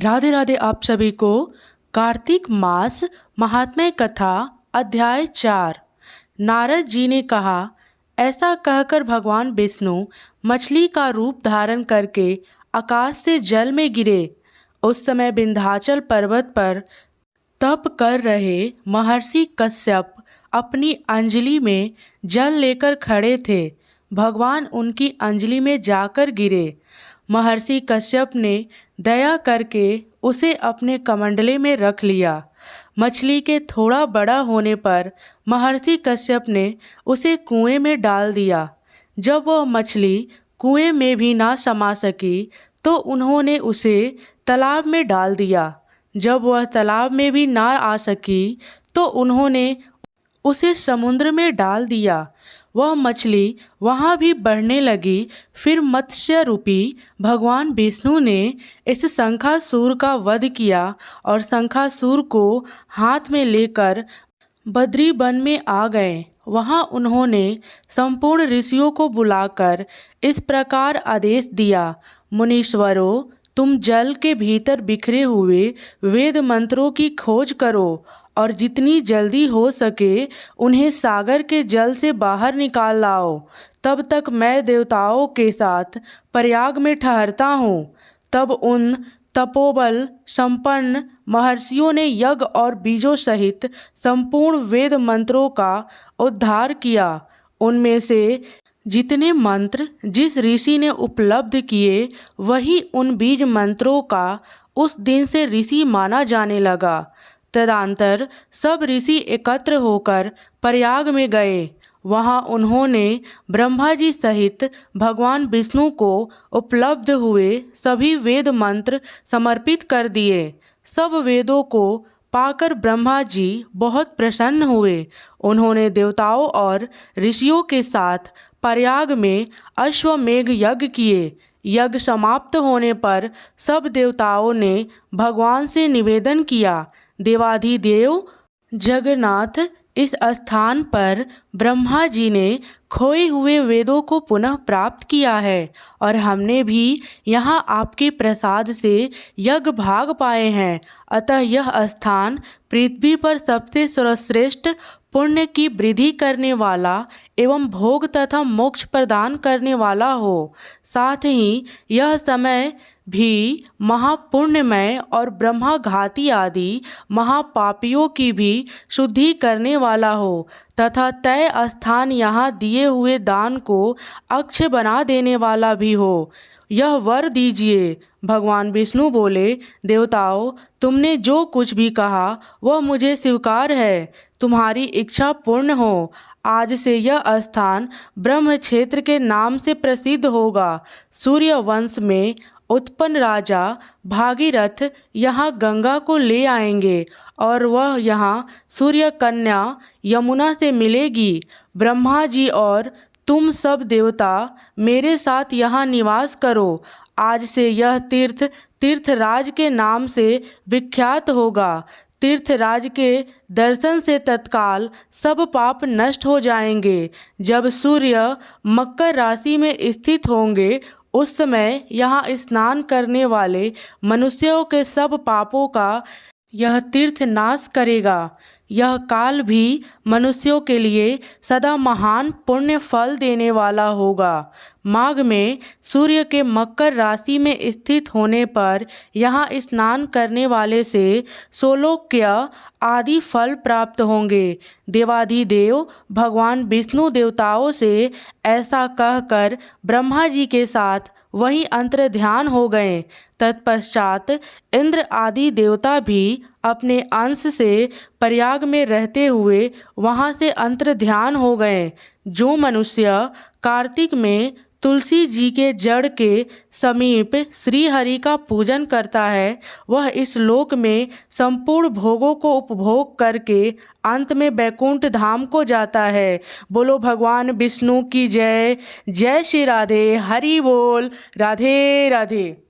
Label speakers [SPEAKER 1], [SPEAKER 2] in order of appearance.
[SPEAKER 1] राधे राधे आप सभी को। कार्तिक मास महात्म्य कथा अध्याय 4। नारद जी ने कहा, ऐसा कहकर भगवान विष्णु मछली का रूप धारण करके आकाश से जल में गिरे। उस समय विंध्याचल पर्वत पर तप कर रहे महर्षि कश्यप अपनी अंजलि में जल लेकर खड़े थे। भगवान उनकी अंजलि में जाकर गिरे। महर्षि कश्यप ने दया करके उसे अपने कमंडले में रख लिया। मछली के थोड़ा बड़ा होने पर महर्षि कश्यप ने उसे कुएं में डाल दिया। जब वह मछली कुएं में भी ना समा सकी तो उन्होंने उसे तालाब में डाल दिया। जब वह तालाब में भी ना आ सकी तो उन्होंने उसे समुद्र में डाल दिया। वह मछली वहाँ भी बढ़ने लगी। फिर मत्स्य रूपी भगवान विष्णु ने इस शंखासुर का वध किया और शंखासुर को हाथ में लेकर बद्री वन में आ गए। वहाँ उन्होंने संपूर्ण ऋषियों को बुलाकर इस प्रकार आदेश दिया, मुनीश्वरों, तुम जल के भीतर बिखरे हुए वेद मंत्रों की खोज करो और जितनी जल्दी हो सके उन्हें सागर के जल से बाहर निकाल लाओ। तब तक मैं देवताओं के साथ प्रयाग में ठहरता हूँ। तब उन तपोबल संपन्न महर्षियों ने यज्ञ और बीजों सहित संपूर्ण वेद मंत्रों का उद्धार किया। उनमें से जितने मंत्र जिस ऋषि ने उपलब्ध किए वही उन बीज मंत्रों का उस दिन से ऋषि माना जाने लगा। तदंतर सब ऋषि एकत्र होकर प्रयाग में गए। वहाँ उन्होंने ब्रह्मा जी सहित भगवान विष्णु को उपलब्ध हुए सभी वेद मंत्र समर्पित कर दिए। सब वेदों को पाकर ब्रह्मा जी बहुत प्रसन्न हुए। उन्होंने देवताओं और ऋषियों के साथ प्रयाग में अश्वमेघ यज्ञ किए। यज्ञ समाप्त होने पर सब देवताओं ने भगवान से निवेदन किया, देवाधिदेव जगन्नाथ, इस स्थान पर ब्रह्मा जी ने खोए हुए वेदों को पुनः प्राप्त किया है और हमने भी यहाँ आपके प्रसाद से यज्ञ भाग पाए हैं। अतः यह स्थान पृथ्वी पर सबसे सर्वश्रेष्ठ पुण्य की वृद्धि करने वाला एवं भोग तथा मोक्ष प्रदान करने वाला हो। साथ ही यह समय भी महापुण्यमय और ब्रह्माघाती आदि महापापियों की भी शुद्धि करने वाला हो तथा तय स्थान यहाँ दिए हुए दान को अक्षय बना देने वाला भी हो। यह वर दीजिए। भगवान विष्णु बोले, देवताओं, तुमने जो कुछ भी कहा वह मुझे स्वीकार है। तुम्हारी इच्छा पूर्ण हो। आज से यह स्थान ब्रह्म क्षेत्र के नाम से प्रसिद्ध होगा। सूर्य वंश में उत्पन्न राजा भागीरथ यहाँ गंगा को ले आएंगे और वह यहाँ सूर्य कन्या यमुना से मिलेगी। ब्रह्मा जी और तुम सब देवता मेरे साथ यहाँ निवास करो। आज से यह तीर्थ तीर्थराज के नाम से विख्यात होगा। तीर्थराज के दर्शन से तत्काल सब पाप नष्ट हो जाएंगे। जब सूर्य मकर राशि में स्थित होंगे उस समय यहाँ स्नान करने वाले मनुष्यों के सब पापों का यह तीर्थ नाश करेगा। यह काल भी मनुष्यों के लिए सदा महान पुण्य फल देने वाला होगा। माघ में सूर्य के मकर राशि में स्थित होने पर यहाँ स्नान करने वाले से सोलोक्य आदि फल प्राप्त होंगे। देवाधिदेव भगवान विष्णु देवताओं से ऐसा कहकर ब्रह्मा जी के साथ वहीं अंतर्ध्यान हो गए। तत्पश्चात इंद्र आदि देवता भी अपने अंश से प्रयाग में रहते हुए वहाँ से अंतर्ध्यान हो गए। जो मनुष्य कार्तिक में तुलसी जी के जड़ के समीप श्री हरि का पूजन करता है वह इस लोक में संपूर्ण भोगों को उपभोग करके अंत में बैकुंठ धाम को जाता है। बोलो भगवान विष्णु की जय। जय श्री राधे। हरि बोल। राधे राधे।